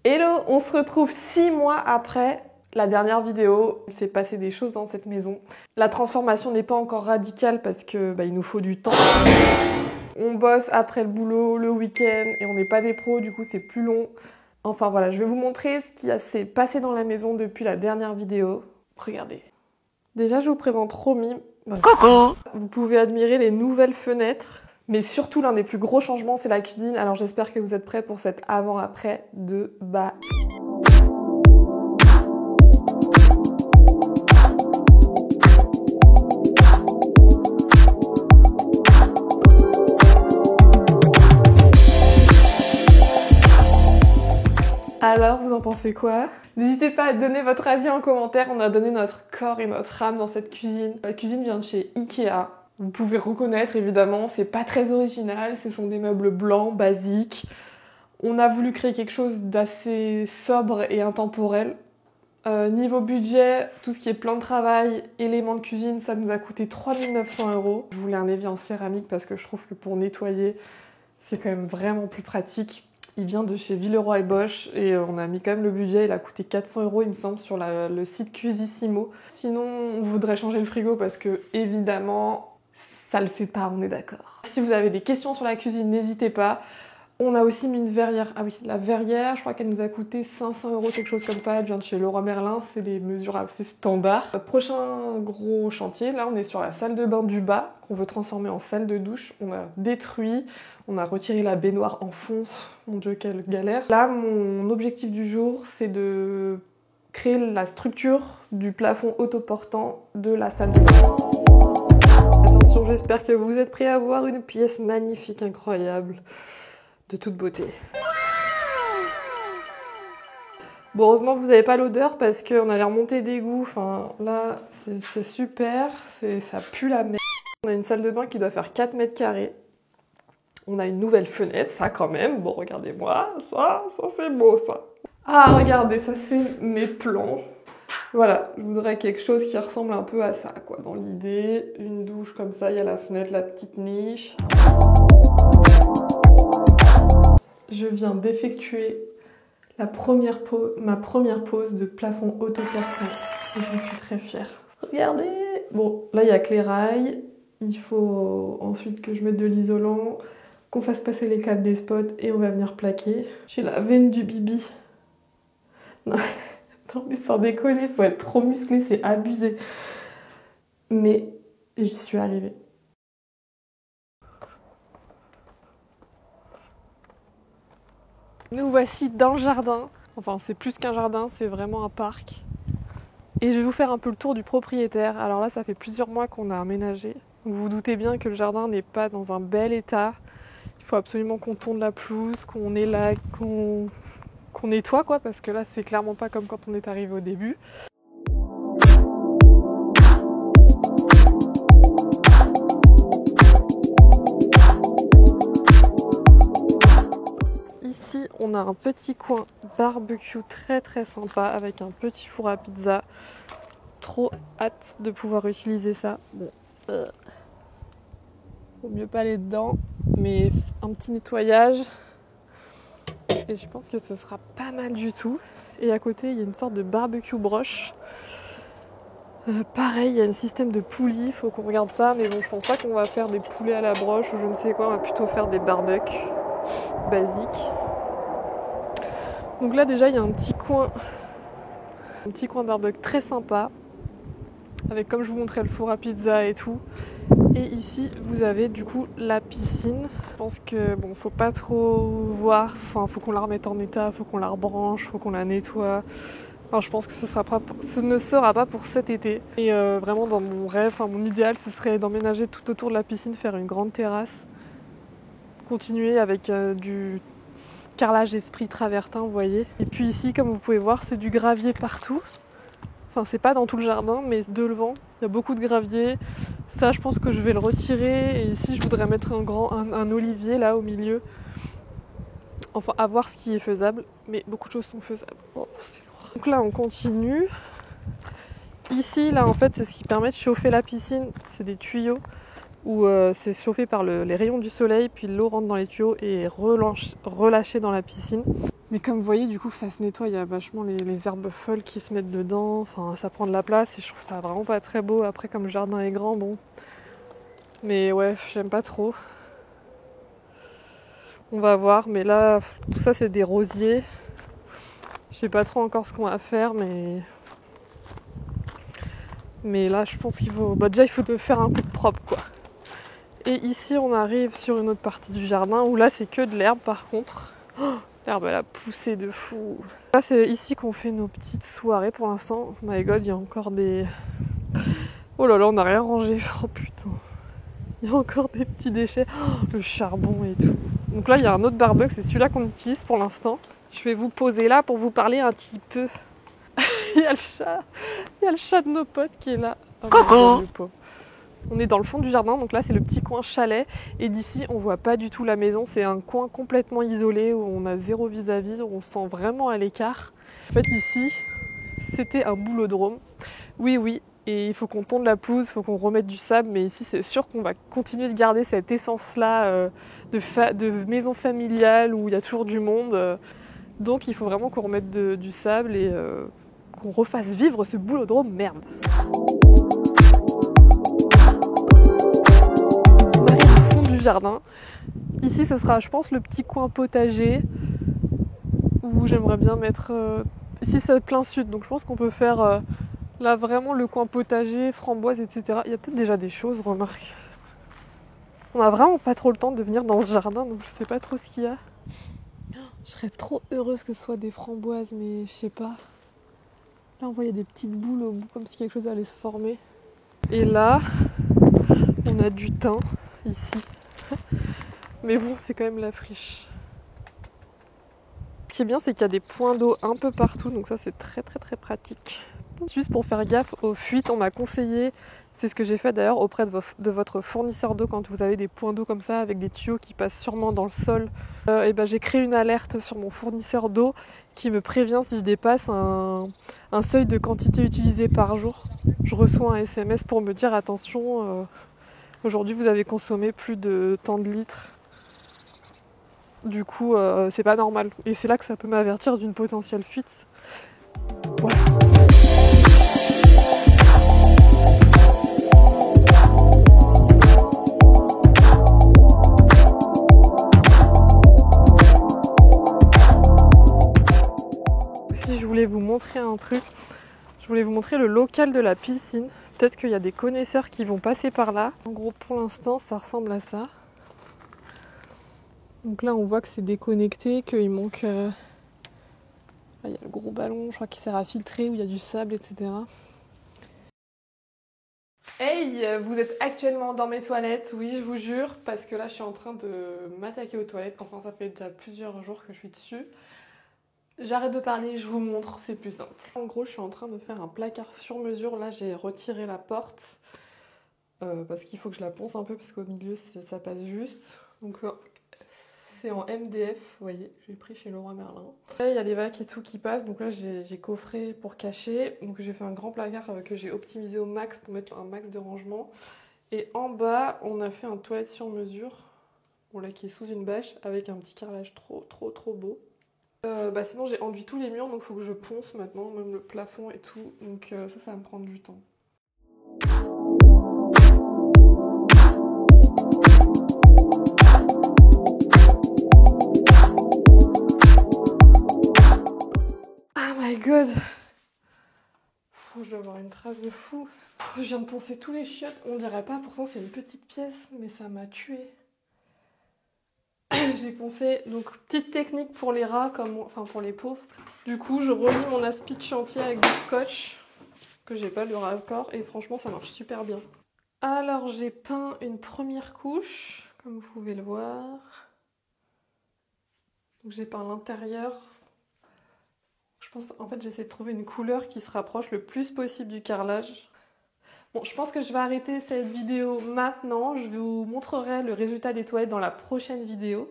Hello, on se retrouve 6 mois après la dernière vidéo. Il s'est passé des choses dans cette maison. La transformation n'est pas encore radicale parce que il nous faut du temps. On bosse après le boulot, le week-end, et on n'est pas des pros, du coup c'est plus long. Enfin voilà, je vais vous montrer ce qui s'est passé dans la maison depuis la dernière vidéo. Regardez. Déjà, je vous présente Romy. Coucou! Vous pouvez admirer les nouvelles fenêtres. Mais surtout, l'un des plus gros changements, c'est la cuisine. Alors j'espère que vous êtes prêts pour cet avant-après de bas. Alors, vous en pensez quoi? N'hésitez pas à donner votre avis en commentaire. On a donné notre corps et notre âme dans cette cuisine. La cuisine vient de chez Ikea. Vous pouvez reconnaître, évidemment, c'est pas très original. Ce sont des meubles blancs, basiques. On a voulu créer quelque chose d'assez sobre et intemporel. Niveau budget, tout ce qui est plan de travail, éléments de cuisine, ça nous a coûté 3 900 €. Je voulais un évier en céramique parce que je trouve que pour nettoyer, c'est quand même vraiment plus pratique. Il vient de chez Villeroy et Boch et on a mis quand même le budget, il a coûté 400 € il me semble sur le site Cuisissimo. Sinon, on voudrait changer le frigo parce que évidemment, ça le fait pas, on est d'accord. Si vous avez des questions sur la cuisine, n'hésitez pas. On a aussi mis une verrière. Ah oui, la verrière, je crois qu'elle nous a coûté 500 €, quelque chose comme ça. Elle vient de chez Leroy Merlin, c'est des mesures assez standards. Prochain gros chantier, là on est sur la salle de bain du bas, qu'on veut transformer en salle de douche. On a détruit, on a retiré la baignoire en fonce. Mon Dieu, quelle galère. Là, mon objectif du jour, c'est de créer la structure du plafond autoportant de la salle de bain. Attention, j'espère que vous êtes prêts à voir une pièce magnifique, incroyable, de toute beauté. Bon, heureusement vous n'avez pas l'odeur parce qu'on a l'air monter d'égout. Enfin, là, c'est super, ça pue la merde. On a une salle de bain qui doit faire 4 mètres carrés. On a une nouvelle fenêtre, ça quand même. Bon, regardez-moi, ça c'est beau, ça. Ah, regardez, ça c'est mes plans. Voilà, je voudrais quelque chose qui ressemble un peu à ça, quoi. Dans l'idée, une douche comme ça, il y a la fenêtre, la petite niche. Je viens d'effectuer ma première pose de plafond autoportant et j'en suis très fière. Regardez! Bon, là il y a que les rails. Il faut ensuite que je mette de l'isolant, qu'on fasse passer les câbles des spots et on va venir plaquer. J'ai la veine du bibi. Non, non mais sans déconner, faut être trop musclé, c'est abusé. Mais j'y suis arrivée. Nous voici dans le jardin. Enfin, c'est plus qu'un jardin, c'est vraiment un parc. Et je vais vous faire un peu le tour du propriétaire. Alors là, ça fait plusieurs mois qu'on a aménagé. Vous vous doutez bien que le jardin n'est pas dans un bel état. Il faut absolument qu'on tourne la pelouse, qu'on est là, qu'on nettoie, quoi, parce que là, c'est clairement pas comme quand on est arrivé au début. Ici, on a un petit coin barbecue très très sympa avec un petit four à pizza. Trop hâte de pouvoir utiliser ça. Bon, faut mieux pas aller dedans, mais un petit nettoyage. Et je pense que ce sera pas mal du tout. Et à côté, il y a une sorte de barbecue broche. Pareil, il y a un système de poulies, faut qu'on regarde ça. Mais bon, je pense pas qu'on va faire des poulets à la broche ou je ne sais quoi. On va plutôt faire des barbecues basiques. Donc là déjà il y a un petit coin barbecue très sympa avec, comme je vous montrais, le four à pizza et tout. Et ici vous avez du coup la piscine. Je pense que bon, faut pas trop voir, enfin faut qu'on la remette en état, faut qu'on la rebranche, faut qu'on la nettoie. Enfin, je pense que ce ne sera pas pour cet été. Et vraiment dans mon rêve, enfin mon idéal, ce serait d'emménager tout autour de la piscine, faire une grande terrasse, continuer avec du carrelage esprit travertin, vous voyez. Et puis ici, comme vous pouvez voir, c'est du gravier partout. Enfin, c'est pas dans tout le jardin, mais devant, il y a beaucoup de gravier. Ça, je pense que je vais le retirer. Et ici, je voudrais mettre un olivier là au milieu. Enfin, à voir ce qui est faisable. Mais beaucoup de choses sont faisables. Oh, c'est lourd. Donc là, on continue. Ici, là, en fait, c'est ce qui permet de chauffer la piscine. C'est des tuyaux. où c'est chauffé par les rayons du soleil, puis l'eau rentre dans les tuyaux et est relâchée dans la piscine. Mais comme vous voyez, du coup, ça se nettoie, il y a vachement les herbes folles qui se mettent dedans, enfin, ça prend de la place et je trouve ça vraiment pas très beau. Après, comme le jardin est grand, bon. Mais ouais, j'aime pas trop. On va voir, mais là, tout ça, c'est des rosiers. Je sais pas trop encore ce qu'on va faire, mais là, je pense qu'il faut... Bah, déjà, il faut faire un coup de propre, quoi. Et ici, on arrive sur une autre partie du jardin, où là, c'est que de l'herbe, par contre. Oh, l'herbe, elle a poussé de fou. Là, c'est ici qu'on fait nos petites soirées, pour l'instant. Oh my god, il y a encore des... Oh là là, on n'a rien rangé. Oh putain. Il y a encore des petits déchets. Oh, le charbon et tout. Donc là, il y a un autre barbecue, c'est celui-là qu'on utilise pour l'instant. Je vais vous poser là pour vous parler un petit peu. Il y a le chat de nos potes qui est là. Oh, coucou. On est dans le fond du jardin, donc là c'est le petit coin chalet. Et d'ici, on voit pas du tout la maison. C'est un coin complètement isolé où on a zéro vis-à-vis. On se sent vraiment à l'écart. En fait, ici, c'était un boulodrome. Oui. Et il faut qu'on tonde la pelouse, il faut qu'on remette du sable. Mais ici, c'est sûr qu'on va continuer de garder cette essence-là de maison familiale où il y a toujours du monde. Donc il faut vraiment qu'on remette du sable et qu'on refasse vivre ce boulodrome, merde. On arrive au fond du jardin. Ici, ce sera, je pense, le petit coin potager où j'aimerais bien mettre... Ici, c'est plein sud, donc je pense qu'on peut faire là vraiment le coin potager, framboise, etc. Il y a peut-être déjà des choses, remarque. On a vraiment pas trop le temps de venir dans ce jardin, donc je sais pas trop ce qu'il y a. Je serais trop heureuse que ce soit des framboises, mais je sais pas. Là, on voit, il y a des petites boules au bout, comme si quelque chose allait se former. Et là, on a du thym, ici. Mais bon, c'est quand même la friche. Ce qui est bien, c'est qu'il y a des points d'eau un peu partout, donc ça, c'est très pratique. Juste pour faire gaffe aux fuites, on m'a conseillé, c'est ce que j'ai fait d'ailleurs auprès de votre fournisseur d'eau quand vous avez des points d'eau comme ça avec des tuyaux qui passent sûrement dans le sol. Et ben, j'ai créé une alerte sur mon fournisseur d'eau qui me prévient si je dépasse un seuil de quantité utilisée par jour. Je reçois un SMS pour me dire attention, aujourd'hui vous avez consommé plus de tant de litres. Du coup, c'est pas normal. Et c'est là que ça peut m'avertir d'une potentielle fuite. Voilà. Si je voulais vous montrer un truc, je voulais vous montrer le local de la piscine. Peut-être qu'il y a des connaisseurs qui vont passer par là. En gros, pour l'instant, ça ressemble à ça. Donc là, on voit que c'est déconnecté, qu'il manque... Là, il y a le gros ballon, je crois qu'il sert à filtrer, où il y a du sable, etc. Hey, vous êtes actuellement dans mes toilettes, oui, je vous jure, parce que là, je suis en train de m'attaquer aux toilettes. Enfin, ça fait déjà plusieurs jours que je suis dessus. J'arrête de parler, je vous montre, c'est plus simple. En gros, je suis en train de faire un placard sur mesure. Là, j'ai retiré la porte parce qu'il faut que je la ponce un peu parce qu'au milieu, ça passe juste. Donc, c'est en MDF, vous voyez, j'ai pris chez Leroy Merlin. Là, il y a les vacs et tout qui passent, donc là, j'ai coffré pour cacher. Donc, j'ai fait un grand placard que j'ai optimisé au max pour mettre un max de rangement. Et en bas, on a fait un toilette sur mesure, bon, là, qui est sous une bâche avec un petit carrelage trop beau. Sinon j'ai enduit tous les murs, donc il faut que je ponce maintenant, même le plafond et tout, donc ça va me prendre du temps. Oh my god, je dois avoir une trace de fou. Je viens de poncer tous les chiottes, on dirait pas, pourtant c'est une petite pièce, mais ça m'a tuée. J'ai poncé, donc petite technique pour les rats, enfin pour les pauvres. Du coup, je relie mon aspi de chantier avec du scotch, parce que j'ai pas le raccord, et franchement, ça marche super bien. Alors, j'ai peint une première couche, comme vous pouvez le voir. Donc, j'ai peint l'intérieur. Je pense, en fait, j'essaie de trouver une couleur qui se rapproche le plus possible du carrelage. Bon, je pense que je vais arrêter cette vidéo maintenant. Je vous montrerai le résultat des toilettes dans la prochaine vidéo.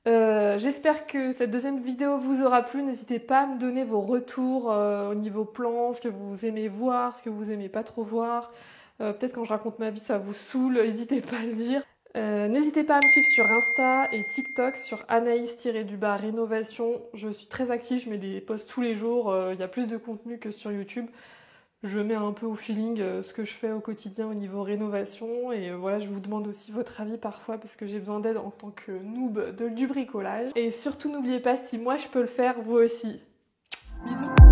J'espère que cette deuxième vidéo vous aura plu. N'hésitez pas à me donner vos retours au niveau plan, ce que vous aimez voir, ce que vous aimez pas trop voir. Peut-être quand je raconte ma vie ça vous saoule, n'hésitez pas à le dire. N'hésitez pas à me suivre sur Insta et TikTok sur Anaïs-rénovation. Je suis très active, je mets des posts tous les jours, il y a plus de contenu que sur YouTube. Je mets un peu au feeling ce que je fais au quotidien au niveau rénovation et voilà, je vous demande aussi votre avis parfois parce que j'ai besoin d'aide en tant que noob du bricolage. Et surtout n'oubliez pas, si moi je peux le faire, vous aussi. Bisous.